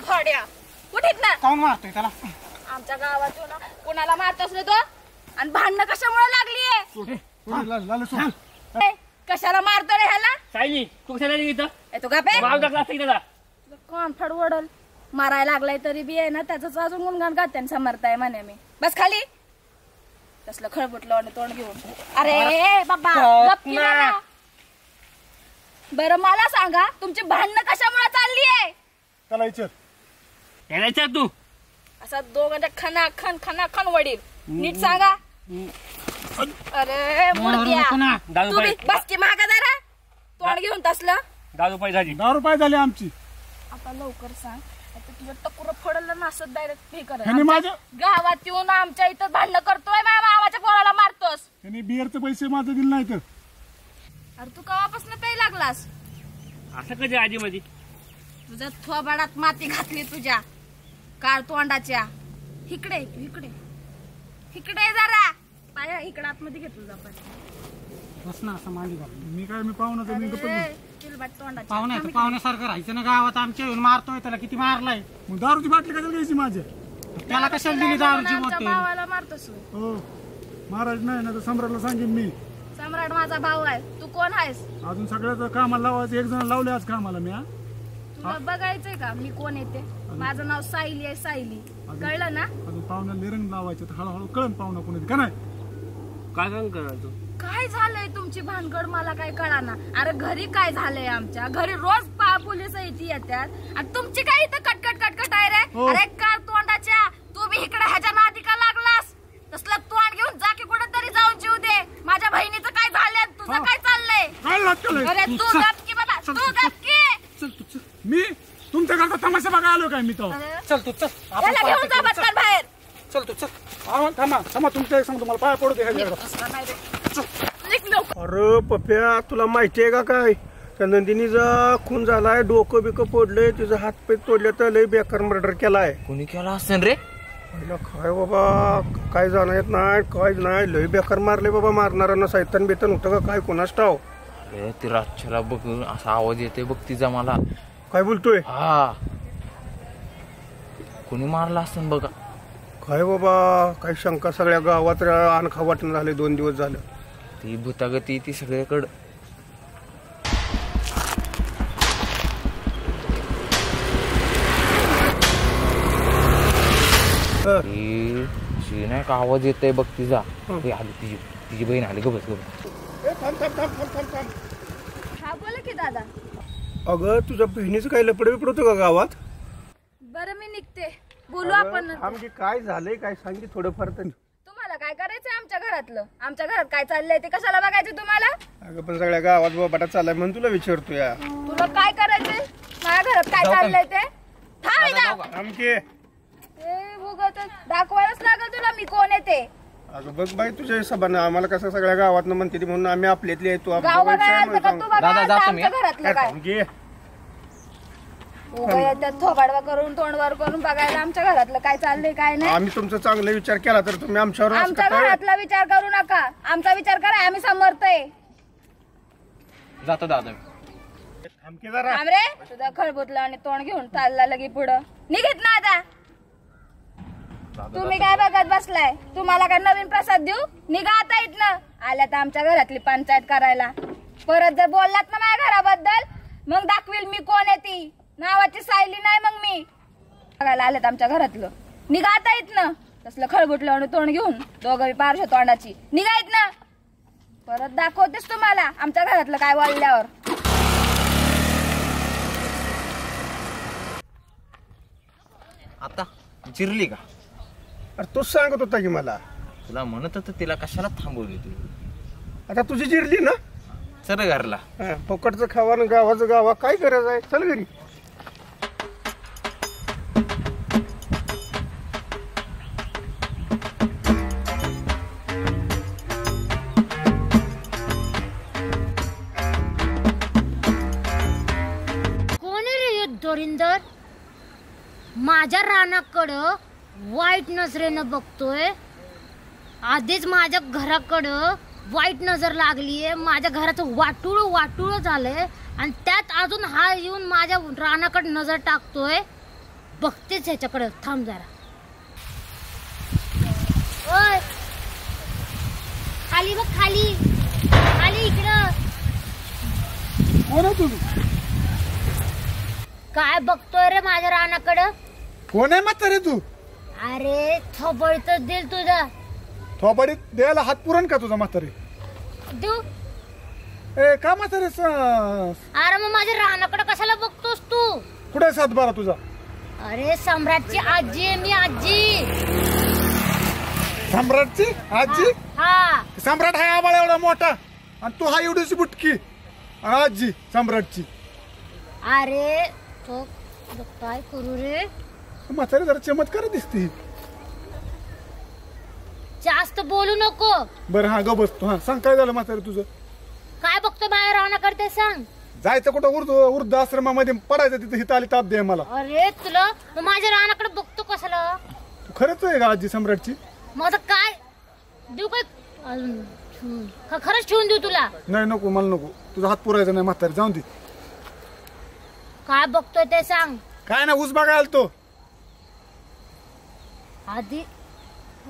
खोड्या कुठेत ना कोण मारतोय त्याला? आमच्या गावात येऊन कुणाला मारतोस रे तो आणि भांडणं कशामुळे लागलीये कशाला मारतो रे ह्याला सायली तू कशाला इथं येतो का पे वाव टाकला असतं त्याला कोण फड वडल मारायला लागलाय तरी बी आहे ना त्याच अजून गुणगान गात्यान समर्थाय म्हणे मी बस खाली तसलं खळबुटलं आणि तोंड घेऊन अरे बाबा गप्पी जरा. बरं मला सांगा तुमची भांडणं कशामुळे चाललीये त्याला विचार. याला विचार तू असा दोघांच्या खना वडील नीट सांगा. अरे मुडद्या दारू तू बी पाहिजे बस की मागा जरा तोंड घेऊन तसलं दारू पाहिजे झाली 10 रुपये झाली आमची. आता लवकर सांग आता तुझं टकुर फोडलं ना असं डायरेक्ट हे कर ह्याने माझं गावात येऊन आमच्या इथं भांडणं करतोय माझ्या मामाच्या पोराला मारतोस त्याने बिअरचे पैसे माझं दिले नाही तर. अरे तू कवापासून काही लागलास असं कधी आधी मध्ये तुझ्या थोबाडात माती घातली तुझ्या काळ तोंडाच्या इकडे इकडे इकडे जरा पाया इकडे आतमध्ये घेतो तुझा बस ना असं मांडी घाल. मी पाहुणा तर मी गप्प बसलो. चिलबाट तोंडाच्या पाहुण्याचं पाहुण्यासारखं राहायचं ना गावात आमच्या येऊन मारतोय त्याला किती मारलाय. मग दारूची बाटली कशाला घ्यायची माझ्या? त्याला कशाला दिली दारूची आमच्या बॉटल? भावाला मारतोस हो महाराज नाही ना तर सम्राटला सांगेन मी. सम्राट माझा भाऊ आहे तू कोण आहेस अजून सगळ्याच कामाला लावायचं. एक जण लावले आज कामाला मी. तुला बघायचंय का मी कोण येते माझं नाव सायली आहे सायली कळलं ना अजून पाहुण्याला निरंग लावायचं तर हळूहळू कळण पाहुणा कोणी का नाही. काय काम करणार तू काय झालंय तुमची भानगड मला काय कळाना. अरे घरी काय झालंय आमच्या घरी रोज पोलीस येतात आणि तुमची काय इथं कटकट आहे रे. हो. अरे कार तोंडाच्या तू बी इकडे ह्याच्या नादी का लागलास तसलं तोंड घेऊन जा की कुठेतरी जाऊन जीव दे. माझ्या बहिणीचं काय झालंय तुझं हो. काय चाललंय काय लागतं अरे तू गप की बाबा तू गप की चल तू चल. मी तुमच्या घरचा तमाशा बघा आलो काय मी तो. अरे, चल तू चल याला घेऊन जा पटकन बाहेर चल तू चल. थांबा तुमच्या एक सांगतो मला पाया पडू दे. असला नाही रे. निघ लवकर. अरे पप्या तुला माहिती आहे का काय त्या नंदिनीचा खून झालाय. डोकं बिकं फोडलंय तिचं हात पाय तोडले तर लय बेकार मर्डर केलाय. कोणी केला असेल रे? काय बाबा काय जाणं येत नाही काहीच नाही. लय बेकार मारले बाबा. मारणाऱ्यांना सैतान बेतन होतं का काय कोणाच ठाव. ती रातच्याला बघ असा आवाज येते बघ तिचा मला. काय बोलतोय? हा कोणी मारला असेल बघा. काय बाबा काय शंका सगळ्या गावात अनखा वाटणं झाले 2 दिवस झालं. ती भूतागती ती सगळ्याकडं. नाही का आवाज येतोय बघ तिचा. आली तिची बहीण आली ग बस हा बोला की दादा. अगं तुझ्या बहिणीचं काय लपड बिपड होतं का गावात? बरं मी निघते बोलू आपण आमची काय झालंय काय सांगी थोडंफार तर. तुम्हाला काय करायचंय आमच्या घरातलं आमच्या घरात काय चाललंय ते कशाला बघायचं तुम्हाला. अगं पण सगळ्या गावात बाबा चाललाय म्हणून तुला विचारतो या. तुला काय करायचंय माझ्या घरात काय चाललंय ते आमके दाखवायलाच लागल तुला मी कोण येते. अगं बघ बाई तुझ्या हिशोबानं आम्हाला कसं सगळ्या गावात म्हणते म्हणून आम्ही आपल्यातली आहे. तू गाव बघायला का तू बघा आमच्या घरातलं काय आमके उभं येतात थोबाडवा करून तोंडवर करून बघायला आमच्या घरातलं काय चाललंय काय नाही. आम्ही तुमचा चांगला विचार केला तर तुम्ही आमच्यावर आमच्या घरातला विचार करू नका आमचा विचार करा आम्ही समर्थ आहे. जातो दादा. आमके जरा थांब रे तुझा खळबुतला आणि तोंड घेऊन चालला लगी पुढं निघित ना आता. तुम्ही काय बघत बसलाय तुम्हाला काय नवीन प्रसाद देऊ. निघा आता इथनं. आल्या तर आमच्या घरातली पंचायत करायला. परत जर बोललात ना माझ्या घराबद्दल मग दाखवील मी कोण आहे ती. नावाची सायली नाही मग मी. बघायला आल्यात आमच्या घरातलं. निघा आता इथनं. तसलं खळबुटलं आणि तोंड घेऊन दोघं पारशा तोंडाची. निघा इथनं. परत दाखवतेस तुम्हाला आमच्या घरातलं काय बोलल्यावर. आता जिरली का? अरे तूच सांगत होता की मला. तुला म्हणत होतं तिला कशाला थांबवली तू. आता तुझी जिरली ना. चल घरला. फुकटचं खावा ना गावाचं गावा काय गरज आहे. चल घरी. दोरिंदर माझ्या रानाकडं वाईट नजरेनं बघतोय. आधीच माझ्या घराकडं वाईट नजर लागलीये. माझ्या घराचं वाटुळ झालंय आणि त्यात अजून हा येऊन माझ्या रानाकडे नजर टाकतोय. बघतेच ह्याच्याकडे, थांब जरा. ओय खाली बघ, खाली खाली इकडं. कोण आहे तुम्ही? काय बघतोय रे माझ्या रानाकडं? कोण आहे म्हातारे तू? अरे थोबडतच देईल तुझा. थोबाडीत द्यायला हात पुरण का तुझा म्हातारे? देऊ. ए का म्हातारे अरे मग माझ्या रानाकडे कशाला बघतोस तू? कुठे सातबारा तुझा? अरे सम्राटची आजी आहे मी, आजी. सम्राटची आजी? हा. सम्राट आहे आबाळ एवढा मोठा आणि तू हा एवढीची बुटकी आजी सम्राटची. अरे तो काय करू रे? म्हातारे जरा चमत्कार दिसते. जास्त बोलू नको. बरं हा ग बसतो. हा सांग काय झालं म्हातारे तुझं? काय बघतो बाहेर रानाकडे ते सांग. जायचं कुठं वृद्ध आश्रमामध्ये पडायचं, तिथं हिता आली ताप दे मला. अरे तुला मग माझ्या रानाकडे बघतो कसला? तू खरंच आहे का आजी सम्राटची? मग आता काय देऊ? काय खरंच ठेवून देऊ तुला? नाही नको, मला नको. तुझा हात पुरायचा नाही म्हातारे, जाऊन दे. काय बघतोय ते सांग. काय ना ऊस बघायला तो आधी.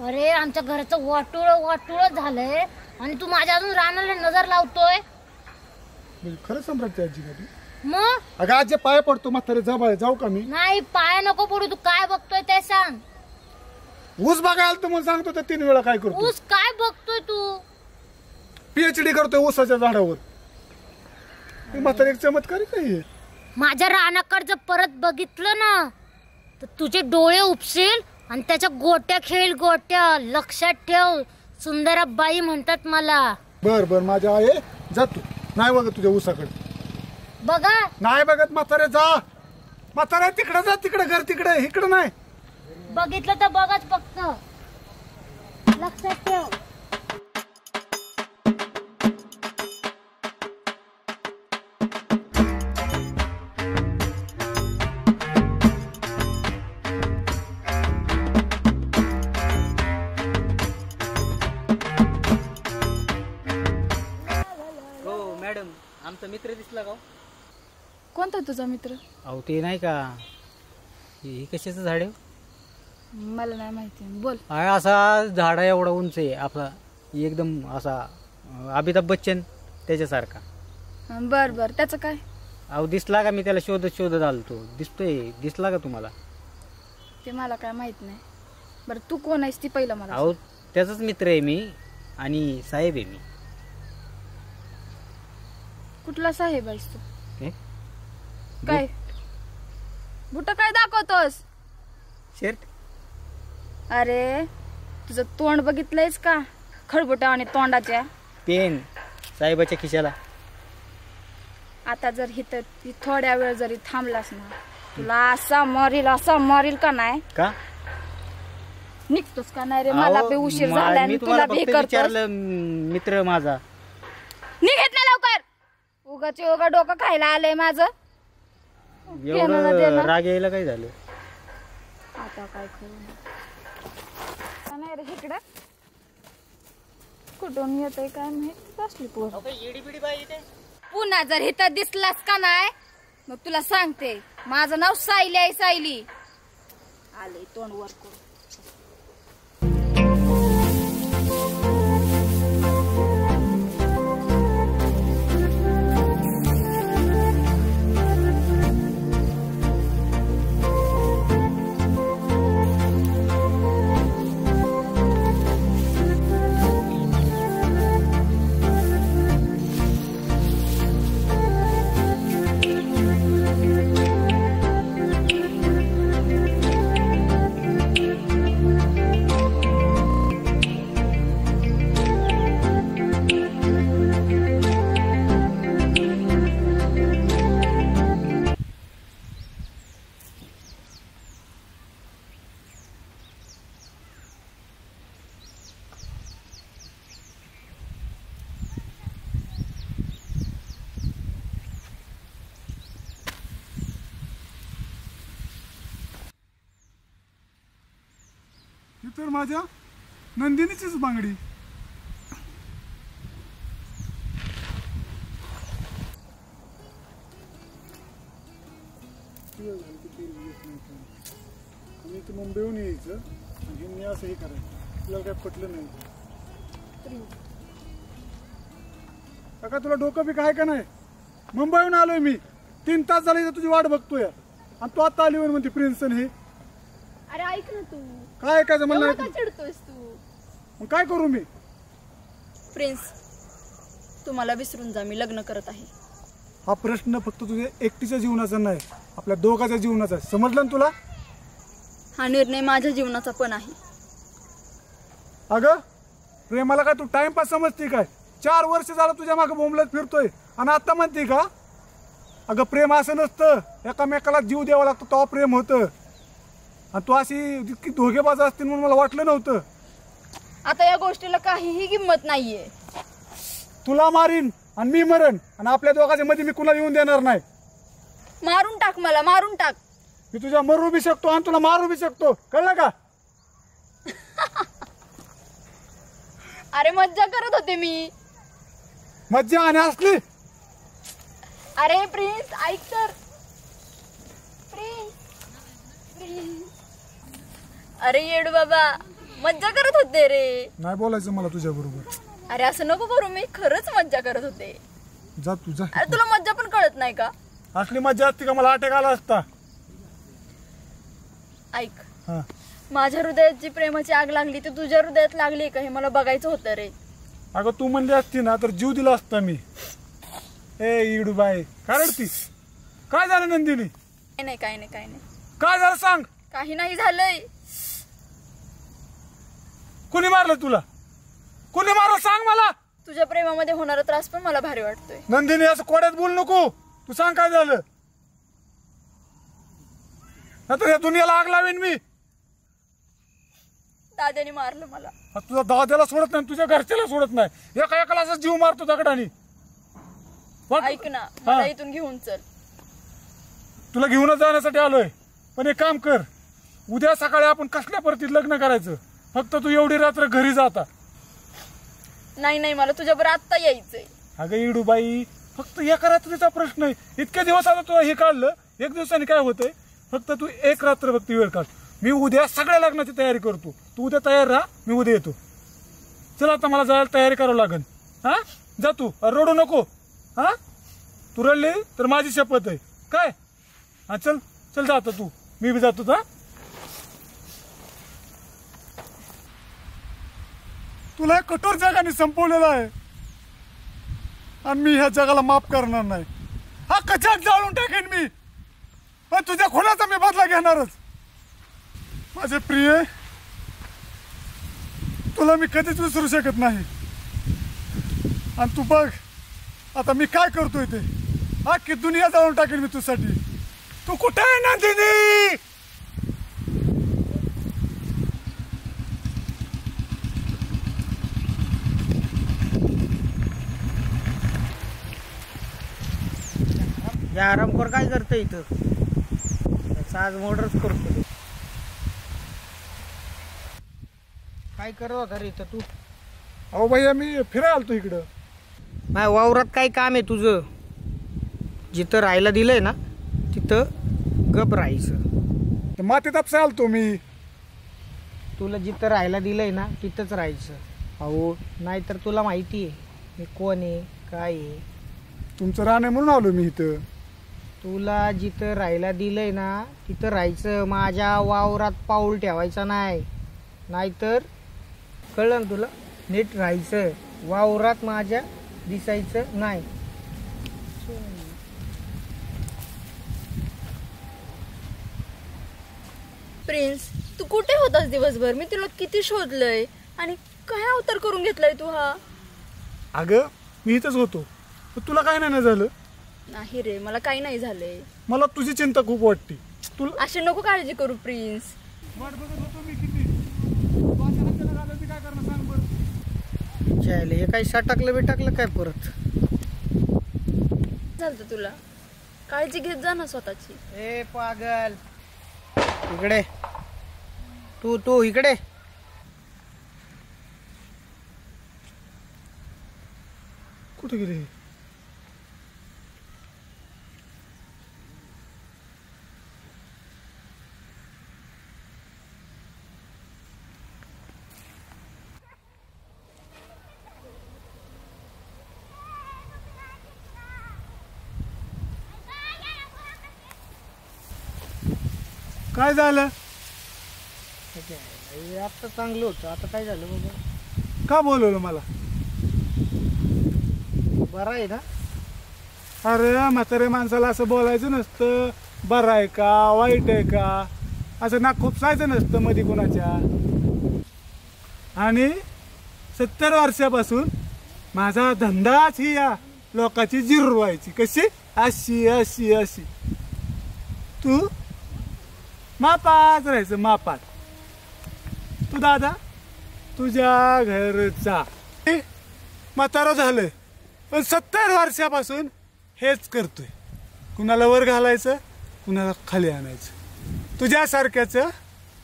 अरे आमच्या घराचं वाटुळ झालंय आणि तू माझ्या अजून रानाला नजर लावतोय. म्हणजे खरंच सम्राटची आजी का तू? मग अगं आजी पाय पडतो म्हातारे, जा बाय. जाऊ का मी? नाही, पाय नको पडू. तू काय बघतोय ते सांग. ऊस बघायला तर मला सांगतो तर 3 वेळा काय करतो? ऊस काय बघतोय तू? PhD करतोय ऊसाच्या झाडावर. म्हातारे एक चमत्कारी काही. माझ्या रानाकडे जर परत बघितलं ना तर तुझे डोळे उपसेल आणि त्याच्या गोट्या खेळ. गोट्या लक्षात ठेव. सुंदराबाई म्हणतात मला. बर बर माझ्या आहे, जातो. नाही बघत तुझ्या ऊसाकडे. बघा नाही बघत म्हातारे, जा. म्हातारे तिकडे जा, तिकडे घर तिकडे, इकडे नाही. बघितलं तर बघच फक्त. लक्षात ठेव. मॅडम आमचा मित्र दिसला का? कोणता तुझा मित्र? अहो ते नाही का, हे कशाचं झाड आहे? मला नाही माहिती, बोल. असा झाड आहे, एवढा उंच आहे आपला, एकदम असा अमिताभ बच्चन त्याच्यासारखा. बर बर, त्याचं काय? अहो दिसला का? मी त्याला शोधत आलो. तो दिसला का तुम्हाला? ते मला काय माहित नाही. बरं तू कोण आहेस ती पहिलं मला अहो त्याचाच मित्र आहे मी आणि साहेब आहे मी. कुठला साहेब आहेस तू? हे? काय बुट काय दाखवतोस? शर्ट. अरे तुझं तोंड बघितलंयस का? खळबुट्या आणि तोंडाच्या. पेन साहेबाच्या खिशाला. आता जर इथं थोड्या वेळ जरी थांबलास ना, तुला असा मरील का नाही? का निघतोस का नाही रे? मला बी उशीर झाला आणि तुला बी करतोस. मित्र माझा. निघत ना लवकर. उगाचे उगा डोकं खायला आलंय माझं. घेणं ना एवढं देणं. राग यायला काय झालं? आता काय करू नाही रे. इकडं कुठून येतंय काय माहित. बसली पोर. पुन्हा जर इथं दिसलास का नाही, मग तुला सांगते माझं नाव सायली आहे. सायली आले तोंड वर करून. ही तर माझ्या नंदिनीचीच बांगडी. किती वेळ झाली किती येत नाही इथं. मी इथं मुंबईहून यायचं आणि मी असं हे करायचं. तुला काय पटलं नाही काका? तुला डोकं बी काय का नाही? मुंबईहून आलोय मी, 3 तास झाले इथं तुझी वाट बघतोय आणि तू आता आली म्हणते प्रिन्सन हे. अरे ऐक ना, तू काय ऐकायचं एवढं म्हणलं? का चिडतोयस तू? मग काय करू मी? प्रिन्स, तू मला विसरून जा, मी लग्न करत आहे. हा प्रश्न फक्त तुझ्या एकटीच्या जीवनाचा नाही, आपल्या दोघाच्या जीवनाचा आहे. समजलं ना तुला? हा निर्णय माझ्या जीवनाचा पण आहे. अगं प्रेमाला काय तू टाइमपास समजते काय? 4 वर्ष झालं तुझ्या मागे बोंबलत फिरतोय आणि आता म्हणते का? अगं प्रेम असं नसतं, एकामेकाला जीव द्यावा लागतो तेव्हा प्रेम होतं. आणि तू अशी इतकी धोकेबाज असते म्हणून मला वाटलं नव्हतं. आता या गोष्टीला काहीही किंमत नाहीये. तुला मारीन आणि मी मरण आणि आपल्या दोघांच्या मध्ये मी कुणाला येऊन देणार नाही. मारून टाक मला, मारून टाक. मी तुझ्या मरू बी शकतो आणि तुला मारू बी शकतो, कळलं का? अरे मज्जा करत होते मी. मज्जा आणि असली. अरे प्रिन्स ऐक तर. Prince, prince. अरे येडू बाबा, मज्जा करत होते रे. नाही बोलायचं मला तुझ्या बरोबर. अरे असं नको करू, मी खरंच मज्जा करत होते. जा तुझा. अरे तुला मज्जा पण कळत नाही का? असली मज्जा असती का मला अटॅक आला असता. ऐक, हा. माझ्या हृदयात जी प्रेमाची आग लागली ती तुझ्या हृदयात लागली का हे मला बघायचं होतं रे. अगं तू म्हणली असती ना तर जीव दिला असता मी. ए इडू बाय, काय रडतीस? काय झालं नंदिनी? काही नाही, काही नाही, काही नाही. काय झालं सांग? काही नाही झालंय. कुणी मारलं तुला? कुणी मारलं सांग मला. तुझ्या प्रेमामध्ये होणारा त्रास पण मला भारी वाटतोय. नंदिनी असं कोड्यात बोल नको. तू सांग काय झालं, नाहीतर या दुनियाला आग लावीन मी. दादाने मारलं मला. तुझा दाद्याला सोडत नाही, तुझ्या घरच्याला सोडत नाही. एका एकाला असं जीव मारतो दगडाने. ऐक ना, मला इथून घेऊन चल. तुला घेऊनच जाण्यासाठी आलोय, पण एक काम कर, उद्या सकाळी आपण कसल्या परतीत लग्न करायचं. फक्त तू एवढी रात्र घरी जाता. नाही नाही, मला तुझ्याबरोबर आत्ता यायचंय. अगं इडू बाई, फक्त एका रात्रीचा प्रश्न आहे. इतक्या दिवस आता तुला हे काढलं, 1 दिवसाने काय होतंय? फक्त तू 1 रात्र फक्त वेळ काढ. मी उद्या सगळ्या लग्नाची तयारी करतो. तू उद्या तयार राहा, मी उद्या येतो. चल आता मला जायला तयारी करावं लागेल. हा जा तू, रडू नको. हा तू रडले तर माझी शपथ आहे काय. हा चल चल जा आता तू, मी बी जातो. हा तुला कठोर जगाने संपवलेला आहे आणि मी ह्या जगाला माफ करणार नाही. हा जग जाळून टाकेन मी, पण तुझ्या खुनाचा मी बदला घेणारच. माझे प्रिय, तुला मी कधीच विसरू शकत नाही. आणि तू बघ आता मी काय करतोय ते. अख्खी दुनिया जाळून टाकेन मी तुझ्यासाठी. तू कुठे आहे नंदिनी? या आरामखोर काय करतो इथं? त्याचा आज मर्डरच करतो. काय करत होता रे इथं तू? अहो भैया, मी फिरायला आलतो इकडं. माझ्या वावरात काय काम आहे तुझं? जिथं राहायला दिलंय ना तिथं गप राहायचं. ते मातीत आपसा आलतो मी. तुला जिथं राहायला दिलंय ना तिथंच राहायचं. अहो नाहीतर तुला माहिती आहे मी कोण आहे काय आहे. तुमचं राहणे म्हणून आलो मी इथं. तुला जिथं राहायला दिलंय ना तिथं राहायचं. माझ्या वावरात पाऊल ठेवायचं नाही, नाहीतर कळलं ना तुला? नीट राहायचं, वावरात माझ्या दिसायचं नाही. प्रिन्स, तू कुठे होतास दिवसभर? मी तुला किती शोधलंय आणि काय अवतार करून घेतलाय तू हा? अगं मी इथंच होतो, पण तुला काय नाही झालं? नाही रे, मला काही नाही झालंय. मला तुझी चिंता खूप वाटते. तुला अशी नको काळजी करू प्रिन्स. वाट बघत होतो मी किती. तू अशा हाताला घालायला मी काय करणार सांग बरं. जायला हे काही सटकलं बिटकलं काय परत? झालं तुला, काळजी घेत जा ना स्वतःची. ए पागल, इकडे तू इकडे. कुठे गेले? काय झालं? आता चांगलं होतं, आता काय झालं बाबा? का बोलवलं मला? बरं आहे ना? अरे म्हातारे माणसाला असं बोलायचं नसतं, बरं आहे का वाईट आहे का, असं ना खुपसायचं नसतं मध्ये कोणाच्या. आणि 70 वर्षापासून माझा धंदाच ही या लोकांची जिरवायची. कशी? अशी अशी अशी. तू मापात राहायचं, मापात. तू दादा तुझ्या घरचा म्हातारा झालंय, पण 70 वर्षापासून हेच करतोय. कुणाला वर घालायचं, कुणाला खाली आणायचं. तुझ्यासारख्याचं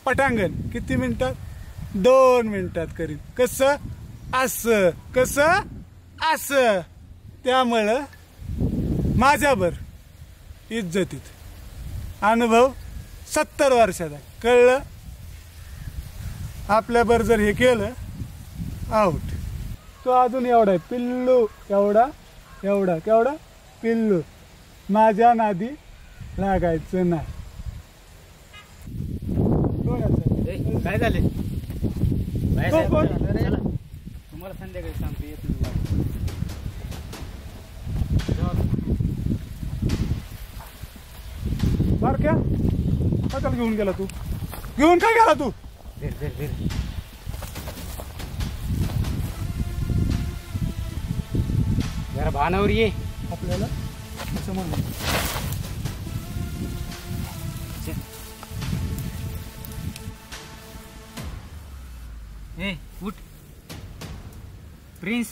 पटांगण किती मिनिटात? 2 मिनिटात करीन. कसं? असं. कसं? असं. त्यामुळं माझ्यावर इज्जतीत अनुभव 70 वर्षाचा. कळलं? आपल्यावर जर हे केलं आउट. तो अजून एवढा आहे पिल्लू, एवढा एवढा केवढा पिल्लू. माझ्या नादी लागायचं नाही. काय झाले? तो कोण? तुम्हाला संध्याकाळी सांगतो, येतो. बारक्या कशाला घेऊन गेला तू? घेऊन काय गेला तू? जरा भानावर ये. आपल्याला असं म्हणू. ए उठ. प्रिन्स,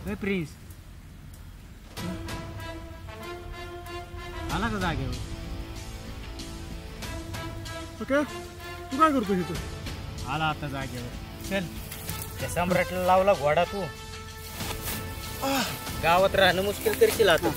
ए प्रिन्स आला का जागेवर? ओके, तू काय करतो इथं? आला आता जागेवर. चल, त्या सम्राटला लावला घोडा तू. गावात राहणं मुश्किल करशील आता.